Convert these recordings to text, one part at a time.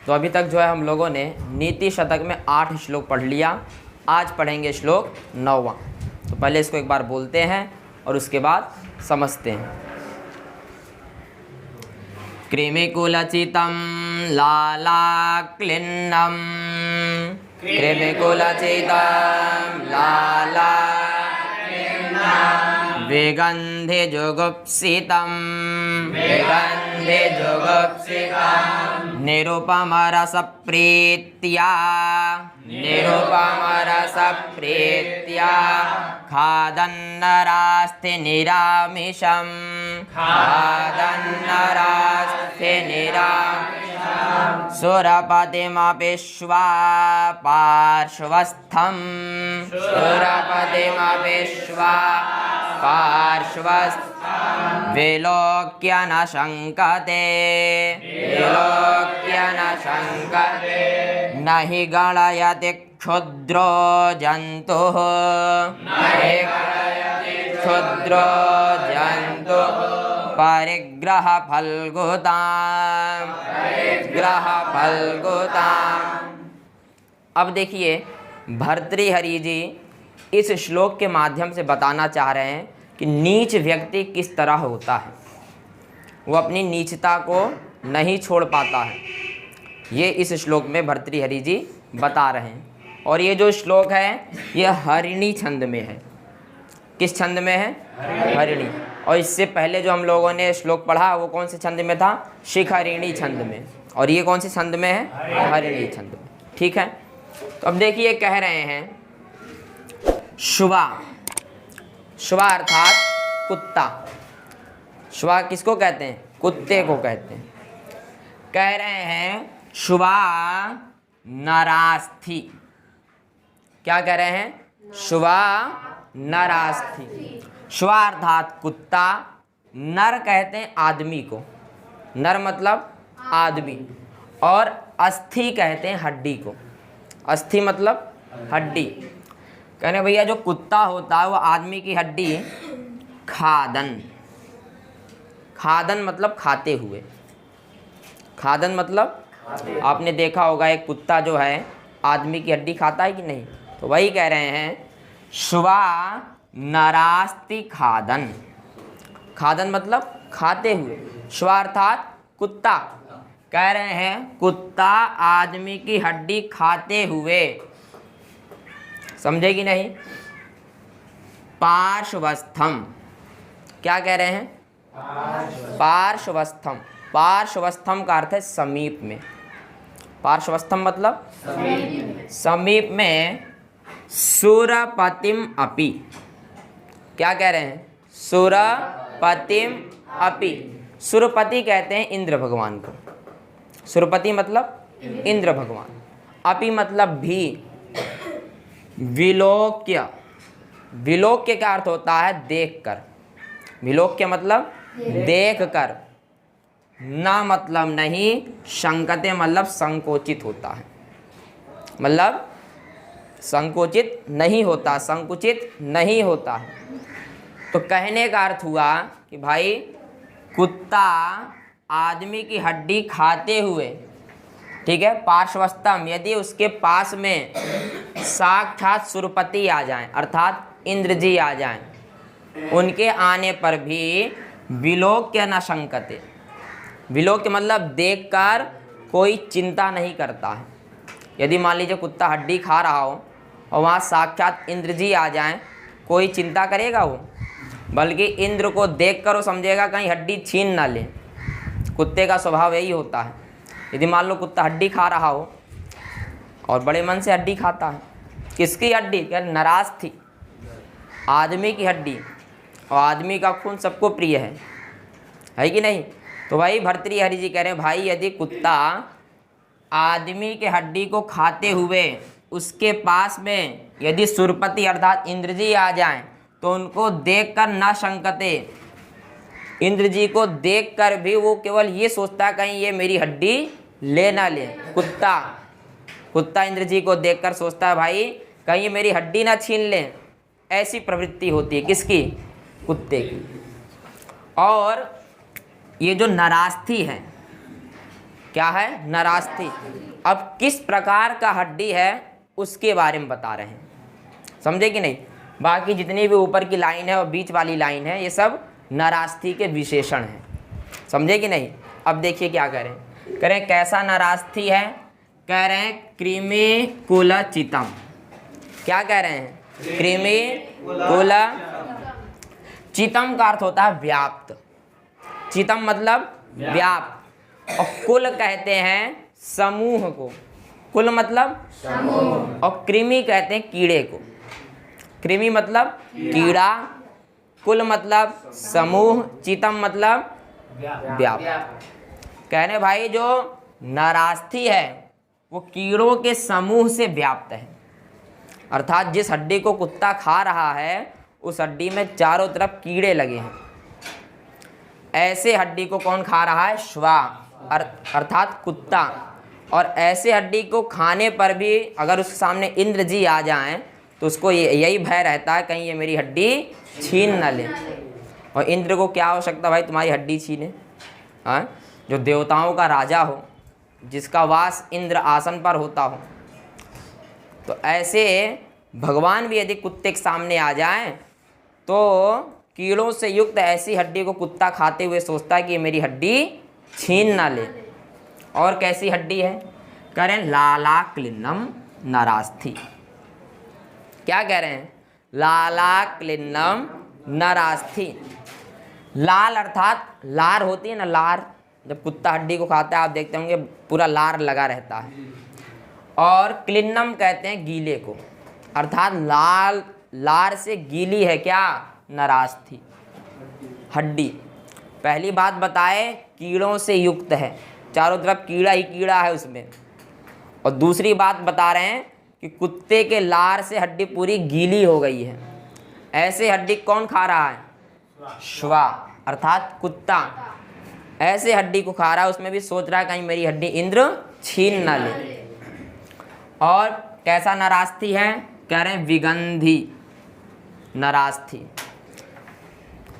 तो अभी तक जो है हम लोगों ने नीति शतक में 8 श्लोक पढ़ लिया। आज पढ़ेंगे श्लोक 9वां। तो पहले इसको एक बार बोलते हैं और उसके बाद समझते हैं। कृमिकुलचितं लालाक्लिन्नं कृमिकुलचितं लालाक्लिन्नं विगन्धिजुगुप्सितं निरुपमरसप्रीत्या खादन्नरास्ति निरामिषं सुरपतिमपिश्वा पार्श्वस्थं विलोक्य न शङ्कते न हि गणयति क्षुद्रो जन्तुः परिग्रहफल्गुताम्। अब देखिए भर्तृहरि जी इस श्लोक के माध्यम से बताना चाह रहे हैं कि नीच व्यक्ति किस तरह होता है। वो अपनी नीचता को नहीं छोड़ पाता है, ये इस श्लोक में भर्तृहरि जी बता रहे हैं। और ये जो श्लोक है ये हरिणी छंद में है। किस छंद में है? हरिणी। और इससे पहले जो हम लोगों ने श्लोक पढ़ा वो कौन से छंद में था? शिखरिणी छंद में। और ये कौन से छंद में है? हरिणी छंद में। ठीक है। तो अब देखिए कह रहे हैं शुवा। शुवा अर्थात कुत्ता। शुवा किसको कहते हैं? कुत्ते को कहते हैं। कह रहे हैं शुवा नरास्थि। क्या कह रहे हैं? शुवा नरास्थि। शुवा अर्थात कुत्ता। नर कहते हैं आदमी को। नर मतलब आदमी। और अस्थि कहते हैं हड्डी को। अस्थि मतलब हड्डी। कहने भैया जो कुत्ता होता है वो आदमी की हड्डी खादन। खादन मतलब खाते हुए। खादन मतलब आपने देखा होगा एक कुत्ता जो है आदमी की हड्डी खाता है कि नहीं। तो वही कह रहे हैं शुवा नरास्ति खादन। खादन मतलब खाते हुए। शुवा अर्थात कुत्ता। कह रहे हैं कुत्ता आदमी की हड्डी खाते हुए। समझे कि नहीं? पार्श्वस्थम। क्या कह रहे हैं? पार्श्वस्थम। पार्श्वस्थम का अर्थ है समीप में। पार्श्वस्थम मतलब समीप में। सुरपतिम अपि। क्या कह रहे हैं? सुरपतिम अपि। सुरपति कहते हैं इंद्र भगवान को। सुरपति मतलब इंद्र भगवान। अपि मतलब भी। विलोक्य। विलोक्य का अर्थ होता है देखकर। विलोक्य मतलब देखकर। ना मतलब नहीं, शंकते मतलब संकोचित होता है। मतलब संकोचित नहीं होता, संकुचित नहीं होता है। तो कहने का अर्थ हुआ कि भाई कुत्ता आदमी की हड्डी खाते हुए, ठीक है, पार्श्वस्थम, यदि उसके पास में साक्षात सुरपति आ जाएं अर्थात इंद्र जी आ जाएं, उनके आने पर भी विलोक्य न शंकते। विलोक्य मतलब देखकर कोई चिंता नहीं करता है। यदि मान लीजिए कुत्ता हड्डी खा रहा हो और वहाँ साक्षात इंद्र जी आ जाएं, कोई चिंता करेगा वो? बल्कि इंद्र को देखकर वो समझेगा कहीं हड्डी छीन ना ले। कुत्ते का स्वभाव यही होता है। यदि मान लो कुत्ता हड्डी खा रहा हो और बड़े मन से हड्डी खाता है। किसकी हड्डी? क्या? नराज थी, आदमी की हड्डी। और आदमी का खून सबको प्रिय है कि नहीं? तो भाई भर्तृहरि जी कह रहे हैं भाई यदि कुत्ता आदमी के हड्डी को खाते हुए उसके पास में यदि सुरपति अर्थात इंद्र जी आ जाएं तो उनको देखकर न शंकते। इंद्र जी को देखकर भी वो केवल ये सोचता है कहीं ये मेरी हड्डी ले ना ले। कुत्ता इंद्र जी को देखकर सोचता है भाई कहीं ये मेरी हड्डी ना छीन ले। ऐसी प्रवृत्ति होती है किसकी? कुत्ते की। और ये जो नरास्थी है, क्या है? नरास्थि। अब किस प्रकार का हड्डी है उसके बारे में बता रहे हैं, समझे कि नहीं। बाकी जितनी भी ऊपर की लाइन है और बीच वाली लाइन है ये सब नरास्थि के विशेषण हैं, समझे कि नहीं। अब देखिए क्या करें, करें कैसा नरास्थि है, कह रहे हैं कृमिकुलचितम। क्या कह रहे हैं? कृमिकुल चितम का अर्थ होता है व्याप्त। चितम मतलब व्याप्त, और कुल कहते हैं समूह को, कुल मतलब समूह, और कृमि कहते हैं कीड़े को। कृमि मतलब कीड़ा, कुल मतलब समूह, चितम मतलब व्याप्त। कहने भाई जो नरास्थि है वो कीड़ों के समूह से व्याप्त है, अर्थात जिस हड्डी को कुत्ता खा रहा है उस हड्डी में चारों तरफ कीड़े लगे हैं। ऐसे हड्डी को कौन खा रहा है? श्वा, अर्थात कुत्ता। और ऐसे हड्डी को खाने पर भी अगर उसके सामने इंद्र जी आ जाएं तो उसको यही भय रहता है कहीं ये मेरी हड्डी छीन न ले। और इंद्र को क्या आवश्यकता भाई तुम्हारी हड्डी छीने? हाँ, जो देवताओं का राजा हो, जिसका वास इंद्र आसन पर होता हो। तो ऐसे भगवान भी यदि कुत्ते के सामने आ जाएं तो कीड़ों से युक्त ऐसी हड्डी को कुत्ता खाते हुए सोचता है कि ये मेरी हड्डी छीन ना ले। और कैसी हड्डी है? करें लालाक्लिन्नम नरास्थि। क्या कह रहे हैं? लालाक्लिन्नम नरास्थि। लाल अर्थात लार होती है ना, लार, जब कुत्ता हड्डी को खाता है आप देखते होंगे पूरा लार लगा रहता है। और क्लिन्नम कहते हैं गीले को, अर्थात लाल लार से गीली है क्या? नरास्थि हड्डी। पहली बात बताए कीड़ों से युक्त है, चारों तरफ कीड़ा ही कीड़ा है उसमें। और दूसरी बात बता रहे हैं कि कुत्ते के लार से हड्डी पूरी गीली हो गई है। ऐसे हड्डी कौन खा रहा है? श्वा, अर्थात कुत्ता। ऐसे हड्डी को खा रहा है, उसमें भी सोच रहा है कहीं मेरी हड्डी इंद्र छीन ना ले। और कैसा नरास्थि है? कह रहे हैं विगंधी नरास्थि।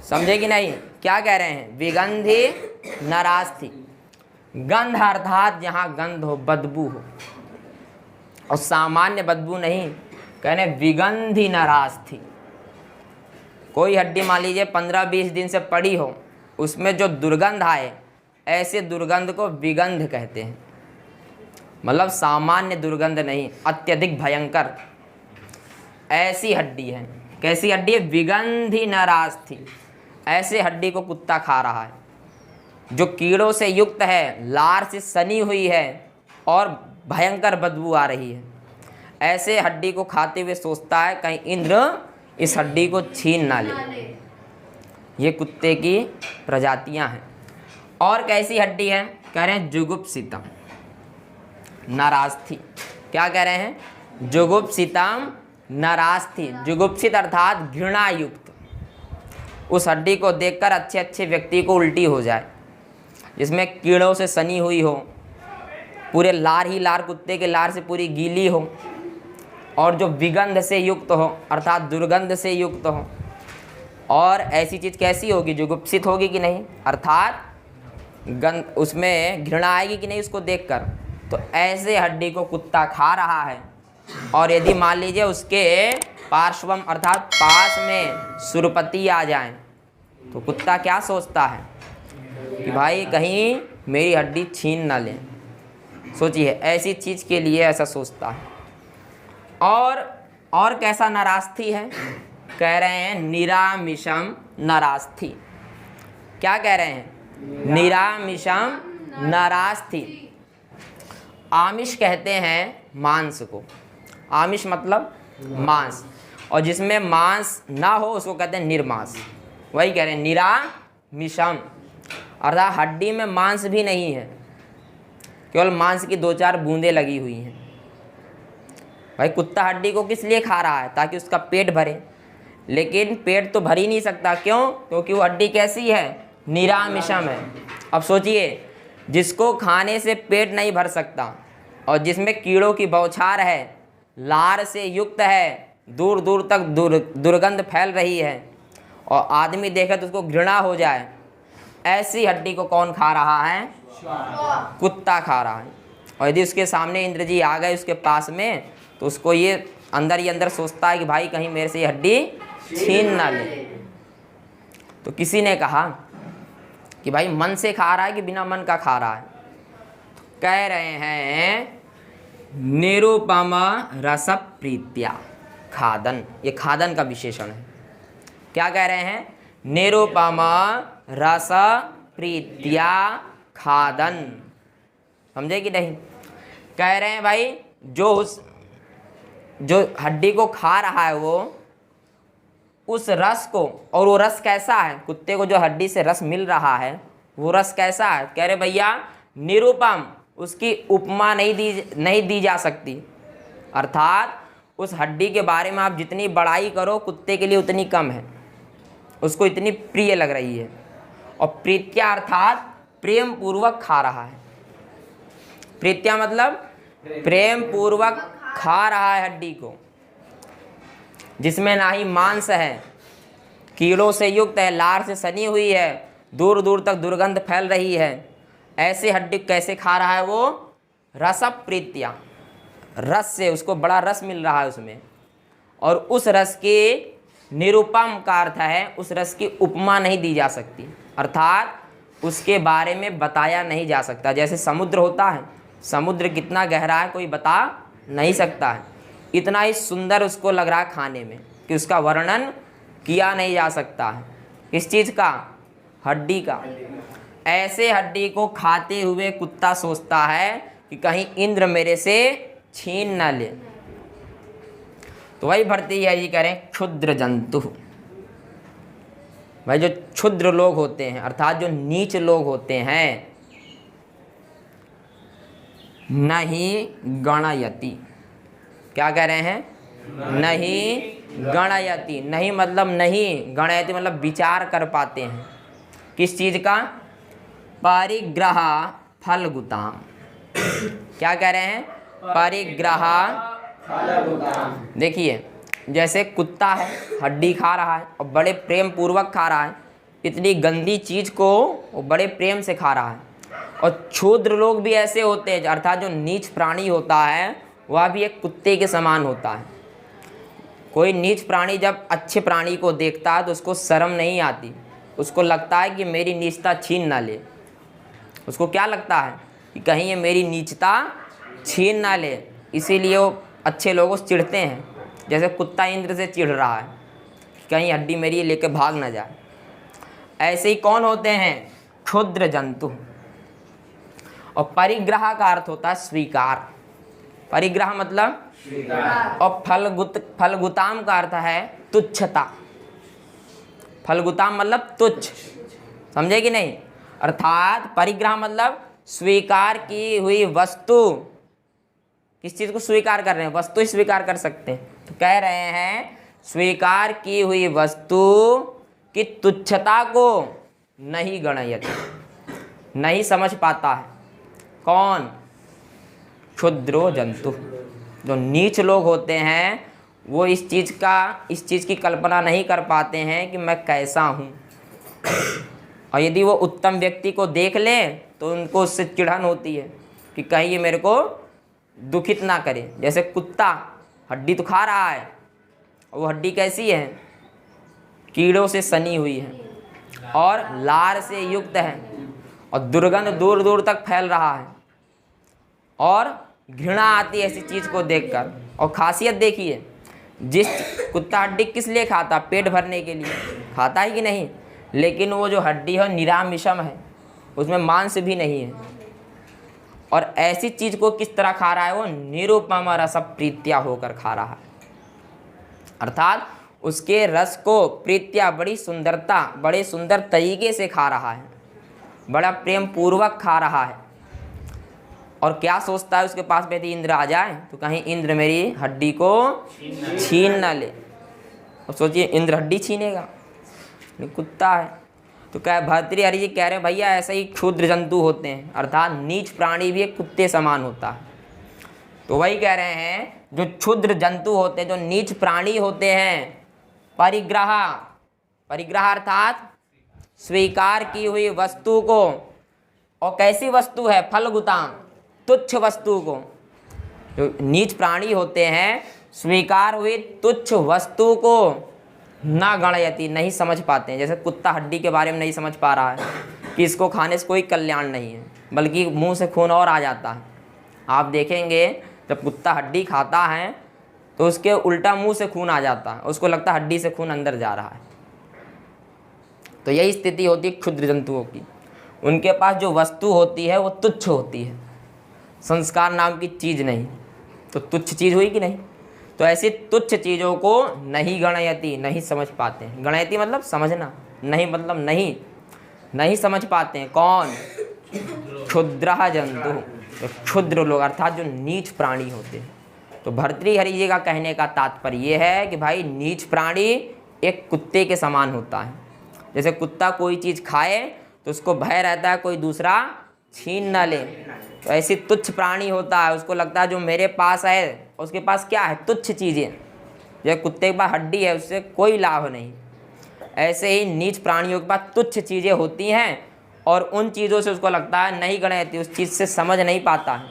समझे कि नहीं? क्या कह रहे हैं? विगंधी नरास्थि। गंध अर्थात जहाँ गंध हो, बदबू हो, और सामान्य बदबू नहीं। कह रहे हैं विगंधी नरास्थि। कोई हड्डी मान लीजिए 15-20 दिन से पड़ी हो, उसमें जो दुर्गंध आए, ऐसे दुर्गंध को विगंध कहते हैं। मतलब सामान्य दुर्गंध नहीं, अत्यधिक भयंकर ऐसी हड्डी है। कैसी हड्डी है? विगंधी नरास्थि। ऐसे हड्डी को कुत्ता खा रहा है, जो कीड़ों से युक्त है, लार से सनी हुई है और भयंकर बदबू आ रही है। ऐसे हड्डी को खाते हुए सोचता है कहीं इंद्र इस हड्डी को छीन ना ले। ये कुत्ते की प्रजातियां हैं। और कैसी हड्डी है? कह रहे हैं जुगुप्सितम नरास्थि। क्या कह रहे हैं? जुगुप्सितम नरास्थि। जुगुप्सित अर्थात घृणा युक्त। उस हड्डी को देखकर अच्छे अच्छे व्यक्ति को उल्टी हो जाए, जिसमें कीड़ों से सनी हुई हो, पूरे लार ही लार, कुत्ते के लार से पूरी गीली हो, और जो विगंध से युक्त हो अर्थात दुर्गंध से युक्त हो। और ऐसी चीज़ कैसी होगी? जुगुप्सित होगी कि नहीं, अर्थात गंध, उसमें घृणा आएगी कि नहीं उसको देखकर। तो ऐसे हड्डी को कुत्ता खा रहा है। और यदि मान लीजिए उसके पार्श्वम अर्थात पास में सुरपति आ जाएं तो कुत्ता क्या सोचता है कि भाई कहीं मेरी हड्डी छीन ना ले। सोचिए, ऐसी चीज़ के लिए ऐसा सोचता है। और कैसा नरास्थि है? कह रहे हैं निरामिषम नरास्थि। क्या कह रहे हैं? निरामिषम नरास्थि। आमिष कहते हैं मांस को। आमिष मतलब मांस, और जिसमें मांस ना हो उसको कहते हैं निर्मांस। वही कह रहे हैं निरामिषम, अर्थात हड्डी में मांस भी नहीं है, केवल मांस की 2-4 बूंदें लगी हुई हैं। भाई कुत्ता हड्डी को किस लिए खा रहा है? ताकि उसका पेट भरे, लेकिन पेट तो भर ही नहीं सकता। क्यों? क्योंकि वो हड्डी कैसी है? निरामिषम है। अब सोचिए, जिसको खाने से पेट नहीं भर सकता और जिसमें कीड़ों की बौछार है, लार से युक्त है, दूर दूर तक दुर्गंध फैल रही है, और आदमी देखे तो उसको घृणा हो जाए, ऐसी हड्डी को कौन खा रहा है? कुत्ता खा रहा है। और यदि उसके सामने इंद्र जी आ गए उसके पास में, तो उसको ये अंदर ही अंदर सोचता है कि भाई कहीं मेरे से ये हड्डी छीन ना ले। तो किसी ने कहा कि भाई मन से खा रहा है कि बिना मन का खा रहा है? तो कह रहे हैं निरुपम रस प्रीत्या खादन। ये खादन का विशेषण है। क्या कह रहे हैं? निरुपम रस प्रीत्या खादन। समझे कि नहीं? कह रहे हैं भाई जो हड्डी को खा रहा है वो उस रस को, और वो रस कैसा है? कुत्ते को जो हड्डी से रस मिल रहा है वो रस कैसा है? कह रहे भैया निरुपम, उसकी उपमा नहीं दी जा सकती। अर्थात उस हड्डी के बारे में आप जितनी बड़ाई करो कुत्ते के लिए उतनी कम है, उसको इतनी प्रिय लग रही है। और प्रीत्या अर्थात प्रेम पूर्वक खा रहा है। प्रीत्या मतलब प्रेम पूर्वक खा रहा है हड्डी को, जिसमें ना ही मांस है, कीड़ों से युक्त है, लार से सनी हुई है, दूर दूर तक दुर्गंध फैल रही है। ऐसे हड्डी कैसे खा रहा है वो? रस प्रीत्या, रस से, उसको बड़ा रस मिल रहा है उसमें। और उस रस के निरुपम का अर्थ है उस रस की उपमा नहीं दी जा सकती, अर्थात उसके बारे में बताया नहीं जा सकता। जैसे समुद्र होता है, समुद्र कितना गहरा है कोई बता नहीं सकता है, इतना ही सुंदर उसको लग रहा है खाने में कि उसका वर्णन किया नहीं जा सकता है। किस चीज़ का? हड्डी का। ऐसे हड्डी को खाते हुए कुत्ता सोचता है कि कहीं इंद्र मेरे से छीन ना ले। तो वही भर्तृहरि करें क्षुद्र जंतु। भाई जो क्षुद्र लोग होते हैं अर्थात जो नीच लोग होते हैं, नहीं गणयति। क्या कह रहे हैं? नहीं गणयति। नहीं मतलब नहीं, गणयति मतलब विचार कर पाते हैं। किस चीज़ का? परिग्रह फलगुताम। क्या कह रहे हैं? परिग्रह। देखिए जैसे कुत्ता है, हड्डी खा रहा है और बड़े प्रेम पूर्वक खा रहा है, इतनी गंदी चीज़ को वो बड़े प्रेम से खा रहा है। और क्षुद्र लोग भी ऐसे होते हैं, अर्थात जो नीच प्राणी होता है वह भी एक कुत्ते के समान होता है। कोई नीच प्राणी जब अच्छे प्राणी को देखता है तो उसको शर्म नहीं आती, उसको लगता है कि मेरी नीचता छीन ना ले। उसको क्या लगता है कि कहीं ये मेरी नीचता छीन ना ले, इसीलिए वो अच्छे लोगों से चिढ़ते हैं। जैसे कुत्ता इंद्र से चिढ़ रहा है कहीं हड्डी मेरी लेके भाग ना जाए। ऐसे ही कौन होते हैं? क्षुद्र जंतु। और परिग्रह का अर्थ होता है स्वीकार। परिग्रह मतलब और फलगुताम का अर्थ है तुच्छता। फलगुताम मतलब तुच्छ, समझे कि नहीं? अर्थात परिग्रह मतलब स्वीकार की हुई वस्तु। किस चीज़ को स्वीकार कर रहे हैं? वस्तु ही स्वीकार कर सकते हैं। तो कह रहे हैं स्वीकार की हुई वस्तु की तुच्छता को नहीं गणयति, नहीं समझ पाता है। कौन? क्षुद्रो जंतु। जो नीच लोग होते हैं वो इस चीज़ की कल्पना नहीं कर पाते हैं कि मैं कैसा हूँ। और यदि वो उत्तम व्यक्ति को देख ले तो उनको उससे चिढ़न होती है कि कहीं ये मेरे को दुखित ना करे। जैसे कुत्ता हड्डी तो खा रहा है, वो हड्डी कैसी है? कीड़ों से सनी हुई है और लार से युक्त है और दुर्गंध दूर दूर तक फैल रहा है और घृणा आती है ऐसी चीज़ को देखकर। और खासियत देखिए, जिस कुत्ता हड्डी किस लिए खाता? पेट भरने के लिए खाता है कि नहीं? लेकिन वो जो हड्डी है निरामिषम है, उसमें मांस भी नहीं है। और ऐसी चीज़ को किस तरह खा रहा है? वो निरुपम रस प्रीत्या होकर खा रहा है। अर्थात उसके रस को प्रीत्या, बड़ी सुंदरता, बड़े सुंदर तरीके से खा रहा है, बड़ा प्रेम पूर्वक खा रहा है। और क्या सोचता है? उसके पास में यदि इंद्र आ जाए तो कहीं इंद्र मेरी हड्डी को छीन ना ले। और सोचिए इंद्र हड्डी छीनेगा, कुत्ता है। तो क्या भर्तृहरि जी कह रहे हैं भैया ऐसे ही क्षुद्र जंतु होते हैं, अर्थात नीच प्राणी भी एक कुत्ते समान होता है। तो वही कह रहे हैं जो क्षुद्र जंतु होते हैं, जो नीच प्राणी होते हैं, परिग्रह अर्थात स्वीकार की हुई वस्तु को और कैसी वस्तु है, फलगुताम, तुच्छ वस्तु को। जो नीच प्राणी होते हैं स्वीकार हुई तुच्छ वस्तु को ना गणयति, नहीं समझ पाते हैं। जैसे कुत्ता हड्डी के बारे में नहीं समझ पा रहा है कि इसको खाने से कोई कल्याण नहीं है, बल्कि मुंह से खून और आ जाता है। आप देखेंगे जब कुत्ता हड्डी खाता है तो उसके उल्टा मुंह से खून आ जाता है, उसको लगता है हड्डी से खून अंदर जा रहा है। तो यही स्थिति होती है क्षुद्र जंतुओं की। उनके पास जो वस्तु होती है वो तुच्छ होती है, संस्कार नाम की चीज़ नहीं। तो तुच्छ चीज़ हुई कि नहीं? तो ऐसी तुच्छ चीज़ों को नहीं गणयति, नहीं समझ पाते हैं। गणयति मतलब समझना, नहीं मतलब नहीं समझ पाते हैं। कौन? क्षुद्र जंतु, तो क्षुद्र लोग अर्थात जो नीच प्राणी होते हैं। तो भर्तृहरि जी का कहने का तात्पर्य ये है कि भाई नीच प्राणी एक कुत्ते के समान होता है। जैसे कुत्ता कोई चीज़ खाए तो उसको भय रहता है कोई दूसरा छीन ना ले, तो ऐसी तुच्छ प्राणी होता है, उसको लगता है जो मेरे पास है उसके पास क्या है, तुच्छ चीज़ें। जो कुत्ते के पास हड्डी है उससे कोई लाभ नहीं। ऐसे ही नीच प्राणियों के पास तुच्छ चीज़ें होती हैं और उन चीज़ों से उसको लगता है नहीं गणयति, उस चीज़ से समझ नहीं पाता है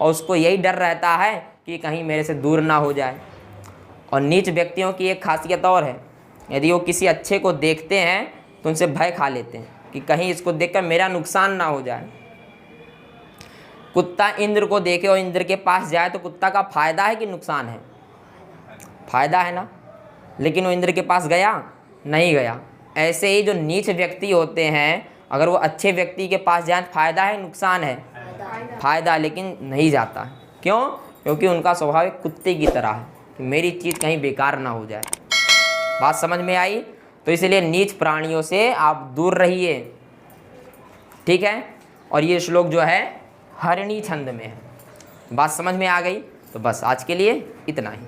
और उसको यही डर रहता है कि कहीं मेरे से दूर ना हो जाए। और नीच व्यक्तियों की एक खासियत और है, यदि वो किसी अच्छे को देखते हैं तो उनसे भय खा लेते हैं कि कहीं इसको देखकर मेरा नुकसान ना हो जाए। कुत्ता इंद्र को देखे और इंद्र के पास जाए तो कुत्ता का फायदा है कि नुकसान है? फायदा है ना, लेकिन वो इंद्र के पास गया नहीं गया। ऐसे ही जो नीच व्यक्ति होते हैं अगर वो अच्छे व्यक्ति के पास जाए तो फायदा है नुकसान है? फायदा, लेकिन नहीं जाता। क्यों? क्योंकि उनका स्वभाव एक कुत्ते की तरह है कि मेरी चीज़ कहीं बेकार ना हो जाए। बात समझ में आई? तो इसलिए नीच प्राणियों से आप दूर रहिए, ठीक है। और ये श्लोक जो है हरिणी छंद में है। बात समझ में आ गई? तो बस आज के लिए इतना ही।